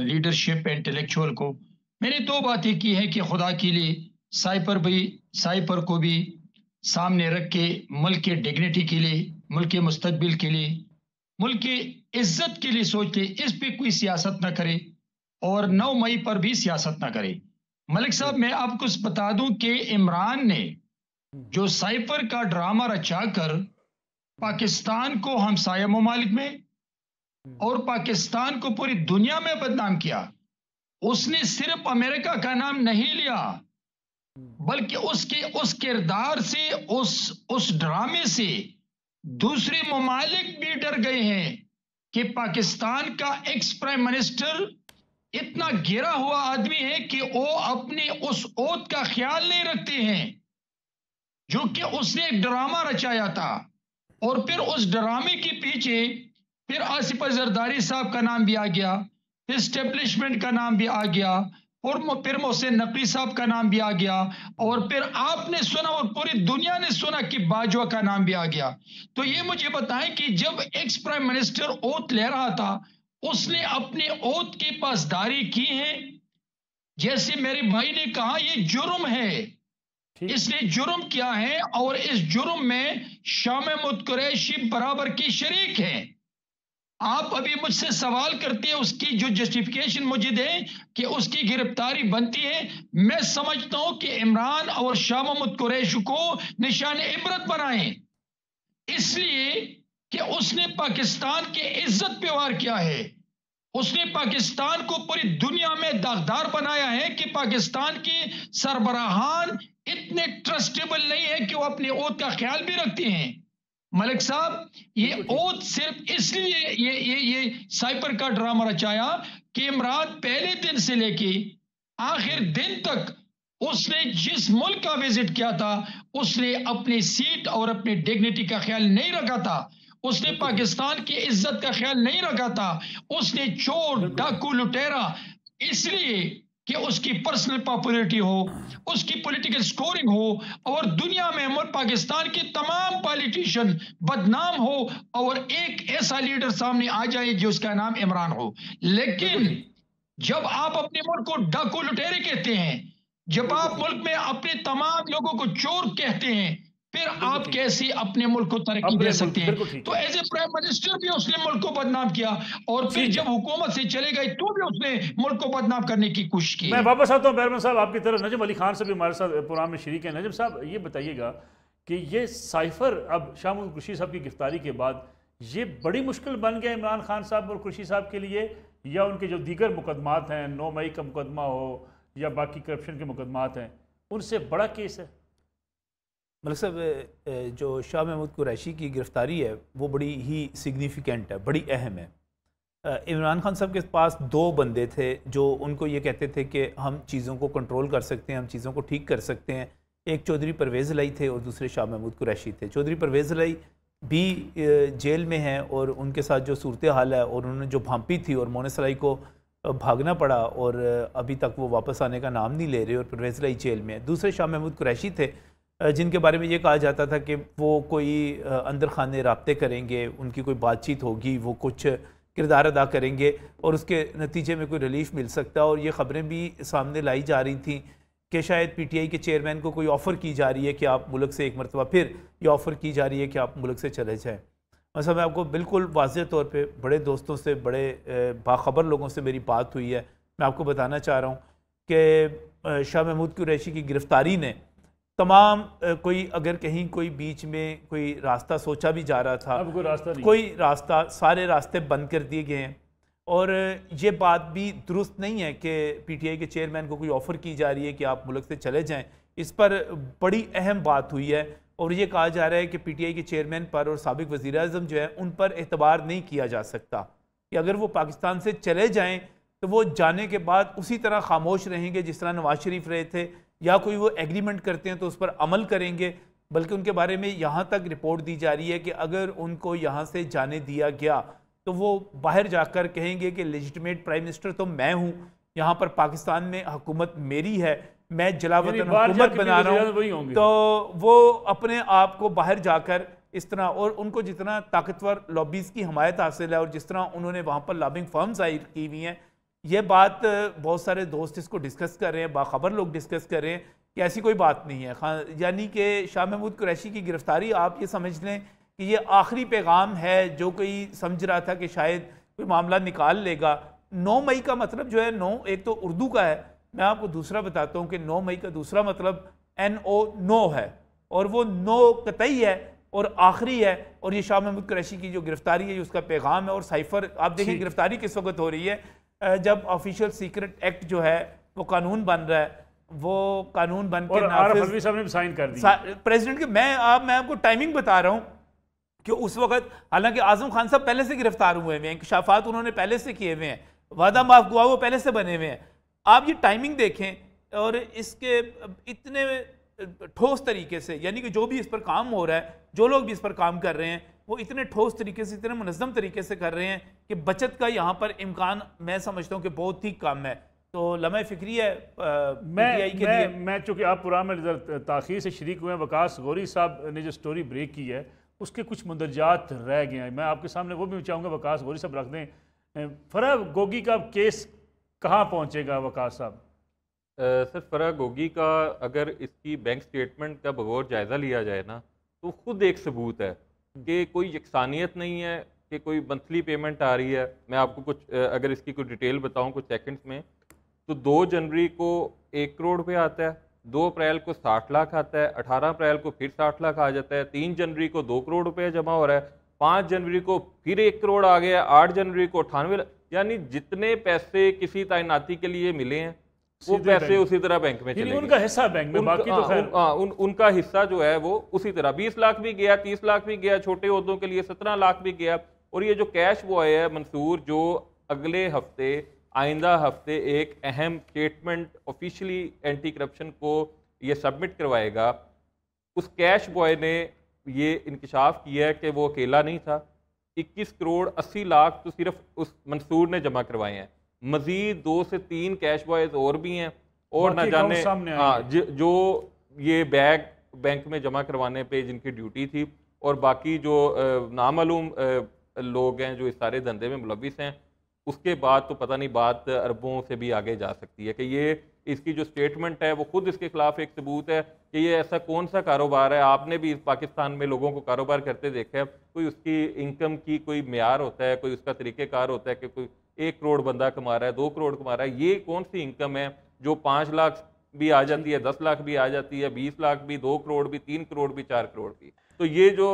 लीडरशिप इंटेलेक्चुअल को। मैंने दो बातें की हैं कि खुदा के लिए साइफर को भी सामने रख के मुल्क के डिग्निटी के लिए, मुल्क के मुस्तकबिल के लिए, मुल्क की इज्जत के लिए सोच ले, इस पे कोई सियासत ना करे और 9 मई पर भी सियासत ना करे। मलिक साहब, मैं आपको बता दूं कि इमरान ने जो साइफर का ड्रामा रचाकर पाकिस्तान को हमसाया ममालिक में और पाकिस्तान को पूरी दुनिया में बदनाम किया, उसने सिर्फ अमेरिका का नाम नहीं लिया, बल्कि उस किरदार से, उस ड्रामे से दूसरे ममालिक भी डर गए हैं कि पाकिस्तान का एक्स प्राइम मिनिस्टर इतना गिरा हुआ आदमी है कि वो अपने उस ओत का ख्याल नहीं रखते हैं जो कि उसने एक ड्रामा रचाया था। और फिर उस ड्रामे के पीछे फिर आसिफ जरदारी साहब का नाम भी आ गया, फिर एस्टेब्लिशमेंट का नाम भी आ गया, और फिर मोहसिन नकवी साहब का नाम भी आ गया, और फिर आपने सुना और पूरी दुनिया ने सुना कि बाजवा का नाम भी आ गया। तो ये मुझे बताएं कि जब एक्स प्राइम मिनिस्टर ओथ ले रहा था, उसने अपने ओथ की पासदारी की है। जैसे मेरे भाई ने कहा, ये जुर्म है, इसने जुर्म किया है, और इस जुर्म में शाह महमूद कुरैशी बराबर की शरीक है। आप अभी मुझसे सवाल करते हैं उसकी जो जस्टिफिकेशन मुझे दें कि उसकी गिरफ्तारी बनती है। मैं समझता हूं कि इमरान और शाह महमूद कुरैशी को निशान इबरत बनाएं, इसलिए कि उसने पाकिस्तान की इज्जत पे वार किया है। उसने पाकिस्तान को पूरी दुनिया में दागदार बनाया है कि पाकिस्तान के सरबराहान इतने ट्रस्टेबल नहीं है कि वो अपने ओत का ख्याल भी रखते हैं। मलिक साहब, ये ओत सिर्फ इसलिए ये साइफर का ड्रामा रचाया कि इमरान पहले दिन से लेके आखिर दिन तक उसने जिस मुल्क का विजिट किया था, उसने अपनी सीट और अपनी डिग्निटी का ख्याल नहीं रखा था, उसने पाकिस्तान की इज्जत का ख्याल नहीं रखा था, उसने चोर, डाकू, लुटेरा, इसलिए कि उसकी पर्सनल पॉपुलैरिटी हो, उसकी पॉलिटिकल स्कोरिंग हो, और दुनिया में पाकिस्तान के तमाम पॉलिटिशियन बदनाम हो, और एक ऐसा लीडर सामने आ जाए जो उसका नाम इमरान हो। लेकिन जब आप अपने मुल्क को डाकू लुटेरे कहते हैं, जब आप मुल्क में अपने तमाम लोगों को चोर कहते हैं, फिर आप कैसे अपने मुल्क को तरक्की दे सकते हैं? तो एज ए प्राइम मिनिस्टर भी उसने मुल्क को बदनाम किया, और फिर जब हुकूमत से चले गए तो भी उसने मुल्क को बदनाम करने की कोशिश की। मैं वापस आता हूँ बैरमैन साहब आपकी तरफ। नजम अली खान से भी हमारे साथ प्रोग्राम में शरीक है। नजम साहब, ये बताइएगा कि ये साइफर अब शाह महमूद कुरैशी साहब की गिरफ्तारी के बाद ये बड़ी मुश्किल बन गया इमरान खान साहब और कुरैशी साहब के लिए, या उनके जो दीगर मुकदमात हैं, 9 मई का मुकदमा हो या बाकी करप्शन के मुकदमात हैं, उनसे बड़ा केस है? मलिक साहब, जो शाह महमूद कुरैशी की गिरफ़्तारी है वो बड़ी ही सिग्निफिकेंट है, बड़ी अहम है। इमरान खान साहब के पास 2 बंदे थे जो उनको ये कहते थे कि हम चीज़ों को कंट्रोल कर सकते हैं, हम चीज़ों को ठीक कर सकते हैं। एक चौधरी परवेज़ इलाही थे और दूसरे शाह महमूद कुरैशी थे। चौधरी परवेज़ इलाही भी जेल में हैं और उनके साथ जो सूरत हाल है, और उन्होंने जो भांपी थी और मोनेस इलाही को भागना पड़ा, और अभी तक वो वापस आने का नाम नहीं ले रहे, और परवेज़ इलाही जेल में है। दूसरे शाह महमूद कुरैशी थे जिनके बारे में ये कहा जाता था कि वो कोई अंदर खाने राब्ते करेंगे, उनकी कोई बातचीत होगी, वो कुछ किरदार अदा करेंगे और उसके नतीजे में कोई रिलीफ मिल सकता है। और ये ख़बरें भी सामने लाई जा रही थी कि शायद PTI के चेयरमैन को कोई ऑफ़र की जा रही है कि आप मुल्क से एक मरतबा, फिर ये ऑफ़र की जा रही है कि आप मुल्क से चले जाएँ। मतलब मैं आपको बिल्कुल वाज़ेह तौर पे बड़े दोस्तों से, बड़े बाखबर लोगों से मेरी बात हुई है। मैं आपको बताना चाह रहा हूँ कि शाह महमूद कुरैशी की गिरफ़्तारी ने तमाम कोई अगर कहीं कोई बीच में कोई रास्ता सोचा भी जा रहा था, अब कोई रास्ता नहीं, कोई रास्ता, सारे रास्ते बंद कर दिए गए हैं। और ये बात भी दुरुस्त नहीं है कि PTI के चेयरमैन को कोई ऑफ़र की जा रही है कि आप मुल्क से चले जाएं। इस पर बड़ी अहम बात हुई है और ये कहा जा रहा है कि PTI के चेयरमैन पर और साबिक वज़ीर आज़म जो है उन पर एतबार नहीं किया जा सकता कि अगर वो पाकिस्तान से चले जाएँ तो वो जाने के बाद उसी तरह खामोश रहेंगे जिस तरह नवाज शरीफ रहे थे, या कोई वो एग्रीमेंट करते हैं तो उस पर अमल करेंगे। बल्कि उनके बारे में यहाँ तक रिपोर्ट दी जा रही है कि अगर उनको यहाँ से जाने दिया गया तो वो बाहर जाकर कहेंगे कि लेजिटिमेट प्राइम मिनिस्टर तो मैं हूँ, यहाँ पर पाकिस्तान में हुकूमत मेरी है, मैं जलावतन हुकूमत बना रहा हूँ। तो वो अपने आप को बाहर जाकर इस तरह, और उनको जितना ताकतवर लॉबीज़ की हमायत हासिल है और जिस तरह उन्होंने वहाँ पर लॉबिंग फर्म्स हायर की हुई हैं, ये बात बहुत सारे दोस्त इसको डिस्कस कर रहे हैं, बाखबर लोग डिस्कस कर रहे हैं कि ऐसी कोई बात नहीं है। यानी कि शाह महमूद कुरैशी की गिरफ्तारी आप ये समझ लें कि ये आखिरी पैगाम है। जो कोई समझ रहा था कि शायद कोई मामला निकाल लेगा, 9 मई का मतलब जो है 9 एक तो उर्दू का है, मैं आपको दूसरा बताता हूँ कि 9 मई का दूसरा मतलब NO 9 है, और वो 9 कतई है और आखिरी है। और ये शाह महमूद कुरैशी की जो गिरफ्तारी है उसका पैगाम है। और साइफर आप देखें गिरफ्तारी किस वक्त हो रही है, जब ऑफिशियल सीक्रेट एक्ट जो है वो कानून बन रहा है, वो कानून बन के नाफिज साहब ने साइन कर दिया प्रेसिडेंट के। मैं आपको टाइमिंग बता रहा हूँ कि उस वक्त, हालांकि आजम खान साहब पहले से गिरफ्तार हुए हैं, इंकशाफात उन्होंने पहले से किए हुए हैं, वादा माफ हुआ वो पहले से बने हुए हैं। आप ये टाइमिंग देखें और इसके इतने ठोस तरीके से, यानी कि जो भी इस पर काम हो रहा है, जो लोग भी इस पर काम कर रहे हैं, वो इतने ठोस तरीके से, इतने मुनज़्ज़म तरीके से कर रहे हैं कि बचत का यहाँ पर इम्कान मैं समझता हूँ कि बहुत ही कम है। तो लम्हे फिक्री है मैं चूँकि आप प्रोग्राम में ताख़ीर से शरीक हुए हैं, वकास गौरी साहब ने जो स्टोरी ब्रेक की है उसके कुछ मंदरजात रह गए हैं, मैं आपके सामने वो भी चाहूँगा वकास गौरी साहब रख दें। फराह गोगी का केस कहाँ पहुँचेगा वकास साहब? सर, फराह गोगी का अगर इसकी बैंक स्टेटमेंट का बगौर जायज़ा लिया जाए ना, तो खुद एक सबूत है कि कोई यकसानियत नहीं है कि कोई मंथली पेमेंट आ रही है। मैं आपको कुछ अगर इसकी कोई डिटेल बताऊं कुछ सेकंड्स में, तो 2 जनवरी को 1 करोड़ रुपये आता है, 2 अप्रैल को 60 लाख आता है, 18 अप्रैल को फिर 60 लाख आ जाता है, 3 जनवरी को 2 करोड़ रुपये जमा हो रहा है, 5 जनवरी को फिर 1 करोड़ आ गया, 8 जनवरी को 98 लाख। यानी जितने पैसे किसी तैनाती के लिए मिले हैं वो पैसे उसी तरह बैंक में चले गए। उनका हिस्सा बैंक में, बाकी तो खैर उनका हिस्सा जो है वो उसी तरह 20 लाख भी गया, 30 लाख भी गया, छोटे ओहदों के लिए 17 लाख भी गया। और ये जो कैश बॉय है मंसूर, जो अगले हफ्ते आइंदा हफ्ते एक अहम स्टेटमेंट ऑफिशियली एंटी करप्शन को ये सबमिट करवाएगा, उस कैश बॉय ने ये इंकशाफ किया है कि वो अकेला नहीं था। 21 करोड़ 80 लाख तो सिर्फ उस मंसूर ने जमा करवाए हैं। मजीद 2 से 3 कैश बॉयज और भी हैं, और ना जाने हाँ जो ये बैग बैंक में जमा करवाने पे जिनकी ड्यूटी थी, और बाकी जो नामालूम लोग हैं जो इस सारे धंधे में मुलविस हैं, उसके बाद तो पता नहीं बात अरबों से भी आगे जा सकती है। कि ये इसकी जो स्टेटमेंट है वो खुद इसके खिलाफ एक सबूत है कि ये ऐसा कौन सा कारोबार है। आपने भी पाकिस्तान में लोगों को कारोबार करते देखा है, कोई उसकी इनकम की कोई म्यार होता है, कोई उसका तरीक़ेकार होता है कि कोई 1 करोड़ बंदा कमा रहा है, 2 करोड़ कमा रहा है। ये कौन सी इनकम है जो 5 लाख भी आ जाती है, 10 लाख भी आ जाती है, 20 लाख भी, 2 करोड़ भी, 3 करोड़ भी, 4 करोड़ भी। तो ये जो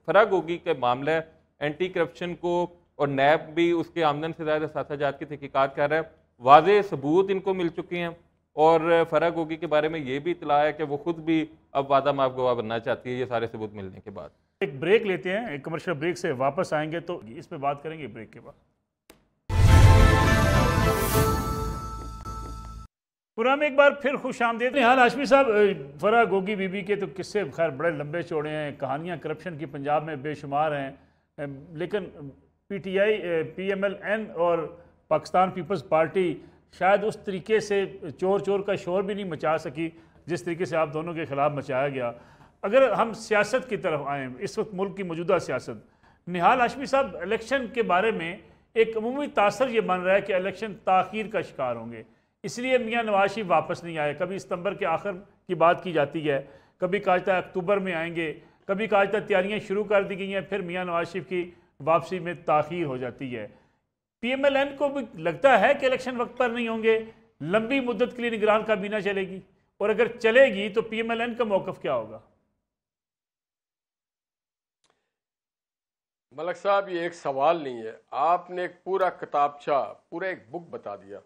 फराह गोगी का मामला है, एंटी करप्शन को और नैब भी उसके आमदन से ज़्यादा साथाजात की तहकीकात कर रहा है। वाज़े सबूत इनको मिल चुके हैं, और फराह गोगी के बारे में ये भी इतला है कि वो खुद भी अब वादा माफ गवाह बनना चाहती है ये सारे सबूत मिलने के बाद। एक ब्रेक लेते हैं, एक कमर्शियल ब्रेक से वापस आएंगे तो इस पे बात करेंगे ब्रेक के बाद। पुराने एक बार फिर खुश आमदीद। हाल हाशमी साहब, फराह गोगी बीबी के तो किस्से खैर बड़े लंबे चौड़े हैं, कहानियाँ करप्शन की पंजाब में बेशुमार हैं, लेकिन PTI, PMLN और पाकिस्तान पीपल्स पार्टी शायद उस तरीके से चोर चोर का शोर भी नहीं मचा सकी जिस तरीके से आप दोनों के खिलाफ मचाया गया। अगर हम सियासत की तरफ आएँ, इस वक्त मुल्क की मौजूदा सियासत, निहाल हाशमी साहब, इलेक्शन के बारे में एक अमूमी तासर ये बन रहा है कि इलेक्शन ताख़ीर का शिकार होंगे, इसलिए मियाँ नवाज शरीफ वापस नहीं आए। कभी सितंबर के आखिर की बात की जाती है, कभी कहा जाता है अक्टूबर में आएंगे, कभी कहा जाता है तैयारियाँ शुरू कर दी गई हैं, फिर मियाँ नवाज शरीफ की वापसी में ताख़ीर हो जाती है। PMLN को भी लगता है कि इलेक्शन वक्त पर नहीं होंगे, लंबी मुद्दत के लिए निगरान काबीना चलेगी, और अगर चलेगी तो PMLN का मौक़िफ़ क्या होगा? मलक साहब, ये एक सवाल नहीं है, आपने एक पूरा किताबचा, पूरा एक बुक बता दिया,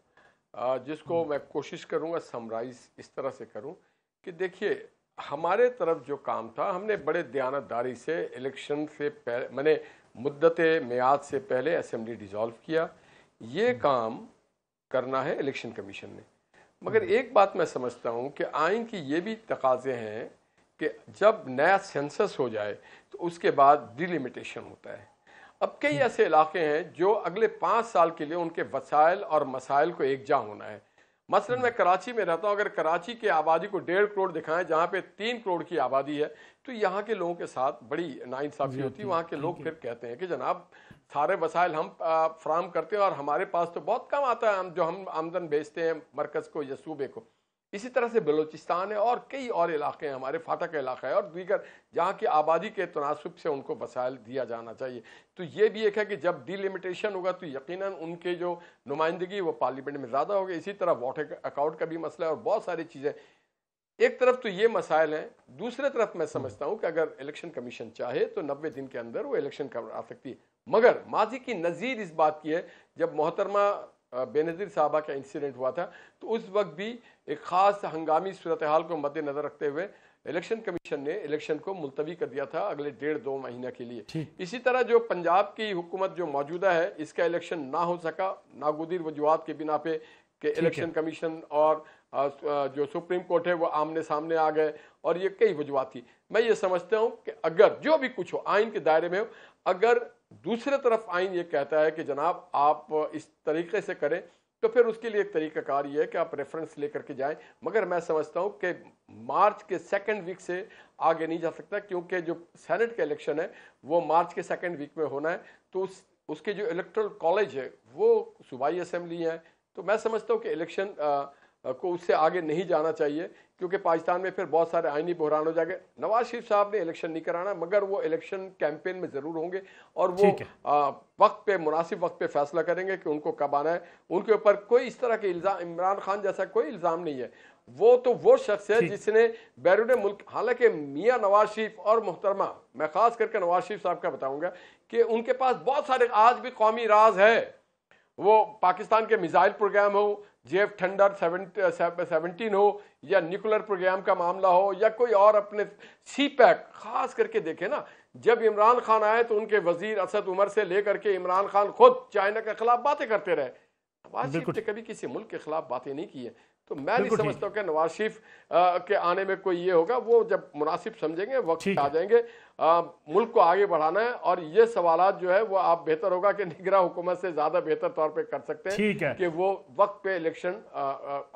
जिसको मैं कोशिश करूंगा समराइज इस तरह से करूं कि देखिए, हमारे तरफ जो काम था, हमने बड़े दयानतदारी से इलेक्शन से पहले, मैंने मुद्दत मियाद से पहले असेंबली डिसॉल्व किया। ये काम करना है इलेक्शन कमीशन ने। मगर एक बात मैं समझता हूं कि आइन की ये भी तकाजे हैं कि जब नया सेंसस हो जाए तो उसके बाद डिलिमिटेशन होता है। अब कई ऐसे इलाके हैं जो अगले 5 साल के लिए उनके वसाइल और मसाइल को एकजा होना है। मसलन मैं कराची में रहता हूँ, अगर कराची की आबादी को 1.5 करोड़ दिखाएं जहाँ पे 3 करोड़ की आबादी है, तो यहाँ के लोगों के साथ बड़ी नाइंसाफी होती है। वहाँ के लोग फिर कहते हैं कि जनाब सारे वसाइल हम फ्राहम करते हैं और हमारे पास तो बहुत कम आता है, जो हम आमदन भेजते हैं मरकज़ को या सूबे को। इसी तरह से बलूचिस्तान है और कई और इलाके हैं, हमारे फाटा का इलाका है और दीगर, जहाँ की आबादी के तनासुब से उनको वसाइल दिया जाना चाहिए। तो ये भी एक है कि जब डिलिमिटेशन होगा तो यकीनन उनके जो नुमाइंदगी वो पार्लियामेंट में ज़्यादा होगी। इसी तरह वाटर अकाउंट का भी मसला है और बहुत सारी चीज़ें। एक तरफ तो ये मसाइल हैं, दूसरे तरफ मैं समझता हूँ कि अगर इलेक्शन कमीशन चाहे तो 90 दिन के अंदर वो इलेक्शन करा सकती है। मगर माजी की नज़ीर इस बात की है, जब मोहतरमा बेनज़ीर साहबा का इंसिडेंट हुआ था तो उस वक्त भी एक ख़ास हंगामी सूरत हाल को मद्देनज़र रखते हुए इलेक्शन कमीशन ने इलेक्शन को मुलतवी कर दिया था अगले 1.5-2 महीने के लिए। इसी तरह जो पंजाब की हुकूमत जो मौजूदा है, इसका इलेक्शन ना हो सका नागुदीर वजूहात के बिना पे कि इलेक्शन कमीशन और जो सुप्रीम कोर्ट है वो आमने सामने आ गए, और ये कई वजूहात थी। मैं ये समझता हूँ कि अगर जो भी कुछ हो आइन के दायरे में हो, अगर दूसरे तरफ आइन ये कहता है कि जनाब आप इस तरीके से करें, तो फिर उसके लिए एक तरीकाकार ये है कि आप रेफरेंस लेकर के जाएं। मगर मैं समझता हूं कि मार्च के 2nd वीक से आगे नहीं जा सकता, क्योंकि जो सेनेट का इलेक्शन है वो मार्च के 2nd वीक में होना है। तो उसके जो इलेक्टोरल कॉलेज है वो सूबाई असेंबली है। तो मैं समझता हूं कि इलेक्शन को उससे आगे नहीं जाना चाहिए, क्योंकि पाकिस्तान में फिर बहुत सारे आइनी बहरान हो जाएंगे। नवाज शरीफ साहब ने इलेक्शन नहीं कराना, मगर वो इलेक्शन कैंपेन में ज़रूर होंगे और वो वक्त पे, मुनासिब वक्त पे फैसला करेंगे कि उनको कब आना है। उनके ऊपर कोई इस तरह के इल्ज़ाम, इमरान खान जैसा कोई इल्ज़ाम नहीं है। वो तो वो शख्स है जिसने बैरून मुल्क, हालांकि मियाँ नवाज शरीफ और मोहतरमा, मैं खास करके नवाज शरीफ साहब का बताऊंगा कि उनके पास बहुत सारे आज भी कौमी राज है। वो पाकिस्तान के मिसाइल प्रोग्राम हो, JF थंडर 17 हो, या न्यूक्लियर प्रोग्राम का मामला हो, या कोई और अपने CPEC, खास करके देखें ना, जब इमरान खान आए तो उनके वजीर असद उमर से लेकर के इमरान खान खुद चाइना के खिलाफ बातें करते रहे। नवाज शरीफ ने कभी किसी मुल्क के खिलाफ बातें नहीं की है। तो मैं नहीं समझता कि नवाज शरीफ के आने में कोई ये होगा। वो जब मुनासिब समझेंगे वक्त आ जाएंगे, मुल्क को आगे बढ़ाना है। और ये सवालात जो है वो आप बेहतर होगा कि निगरान हुकूमत से ज्यादा बेहतर तौर पे कर सकते हैं कि वो वक्त पे इलेक्शन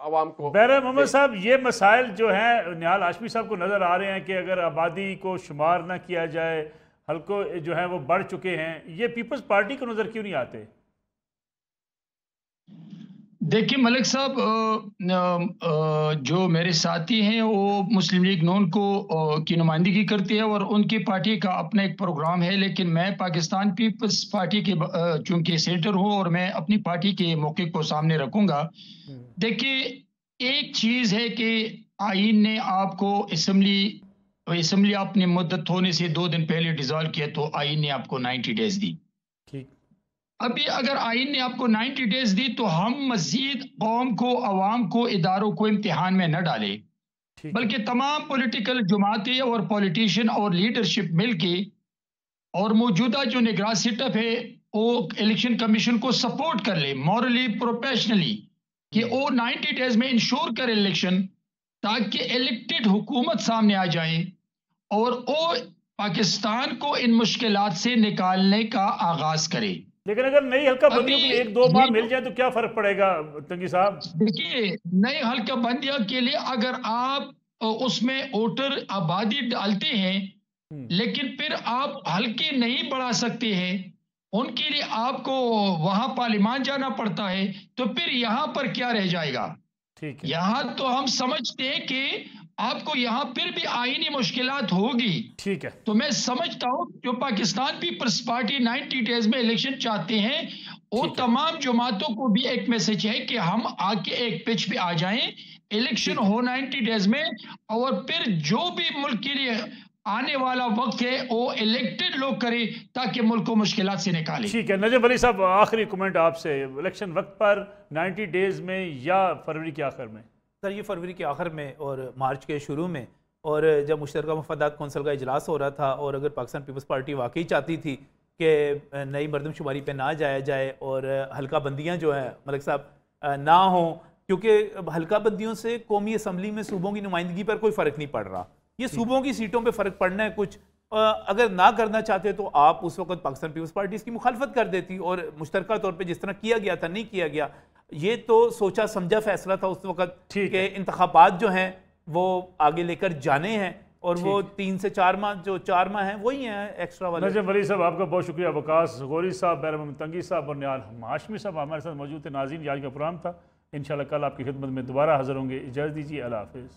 आवाम को। बहरहाल मोहम्मद साहब, ये मसाइल जो हैं निहाल हाशमी साहब को नजर आ रहे हैं कि अगर आबादी को शुमार ना किया जाए, हल्को जो है वो बढ़ चुके हैं, ये पीपल्स पार्टी को नजर क्यों नहीं आते? देखिए मलिक साहब, जो मेरे साथी हैं वो मुस्लिम लीग नून को की नुमाइंदगी करती है और उनकी पार्टी का अपना एक प्रोग्राम है, लेकिन मैं पाकिस्तान पीपल्स पार्टी के चूंकि सेनेटर हूँ और मैं अपनी पार्टी के मौके को सामने रखूंगा। देखिए, एक चीज़ है कि आईन ने आपको असम्बली आपने मुद्दत होने से 2 दिन पहले डिसॉल्व किया तो आईन ने आपको 90 डेज दी। अभी अगर आईन ने आपको 90 डेज दी तो हम मजीद कौम को, अवाम को, इदारों को इम्तिहान में न डाले, बल्कि तमाम पॉलिटिकल जमातें और पॉलिटिशियन और लीडरशिप मिलके और मौजूदा जो निगरान सेटअप है वो इलेक्शन कमीशन को सपोर्ट कर ले मॉरली, प्रोफेशनली, कि वो 90 डेज में इंश्योर करे इलेक्शन, ताकि इलेक्टेड हुकूमत सामने आ जाए और वो पाकिस्तान को इन मुश्किलात से निकालने का आगाज करे। लेकिन अगर नई हल्का बंदियों के लिए 1-2 माह मिल जाए तो क्या फर्क पड़ेगा तंगी साहब? देखिए, नई हल्का बंदियों के लिए अगर आप उसमें वोटर आबादी डालते हैं लेकिन फिर आप हल्के नहीं बढ़ा सकते हैं, उनके लिए आपको वहां पार्लियामान जाना पड़ता है, तो फिर यहां पर क्या रह जाएगा? ठीक है, यहां तो हम समझते हैं कि आपको यहां फिर भी आईनी मुश्किलात होगी। ठीक है, तो मैं समझता हूं जो पाकिस्तान पीपल्स पार्टी 90 डेज में इलेक्शन चाहते हैं, वो तमाम जमातों को भी एक मैसेज है कि हम आके एक पिच पे आ जाएं, इलेक्शन हो 90 डेज में, और फिर जो भी मुल्क के लिए आने वाला वक्त है वो इलेक्टेड लोग करे ताकि मुल्क को मुश्किलात से निकाले। ठीक है। नजब अली साहब, आखिरी कमेंट आपसे, इलेक्शन वक्त पर 90 डेज में या फरवरी के आखिर में? सर, ये फरवरी के आखिर में और मार्च के शुरू में, और जब मुश्तरका मफादात कौंसिल का इजलास हो रहा था और अगर पाकिस्तान पीपल्स पार्टी वाकई चाहती थी कि नई मरदमशुमारी पे ना जाया जाए और हल्का बंदियाँ जो है मलिक साहब ना हो, क्योंकि हल्का बंदियों से कौमी असम्बली में सूबों की नुमाइंदगी पर कोई फ़र्क नहीं पड़ रहा, ये सूबों की सीटों पे फ़र्क पड़ना है कुछ। अगर ना करना चाहते तो आप उस वक्त पाकिस्तान पीपल्स पार्टी इसकी मुखालफत कर देती, और मुश्तरका तौर पे जिस तरह किया गया था नहीं किया गया, ये तो सोचा समझा फैसला था उस वक्त के इंतखाबात जो हैं वो आगे लेकर जाने हैं, और वो 3 से 4 माह, जो 4 माह हैं वही हैं एक्स्ट्रा वाले। नजम अली साहब, आपका बहुत शुक्रिया। वकास गौरी साहब, बैरम तंगी साहब और निहाल हाशमी साहब हमारे साथ मौजूद थे। नाज़रीन, आज का प्रोग्राम था, इंशाल्लाह कल आपकी खिदमत में दोबारा हाजिर होंगे। इजाज़त दीजिए, अल्लाह हाफिज़।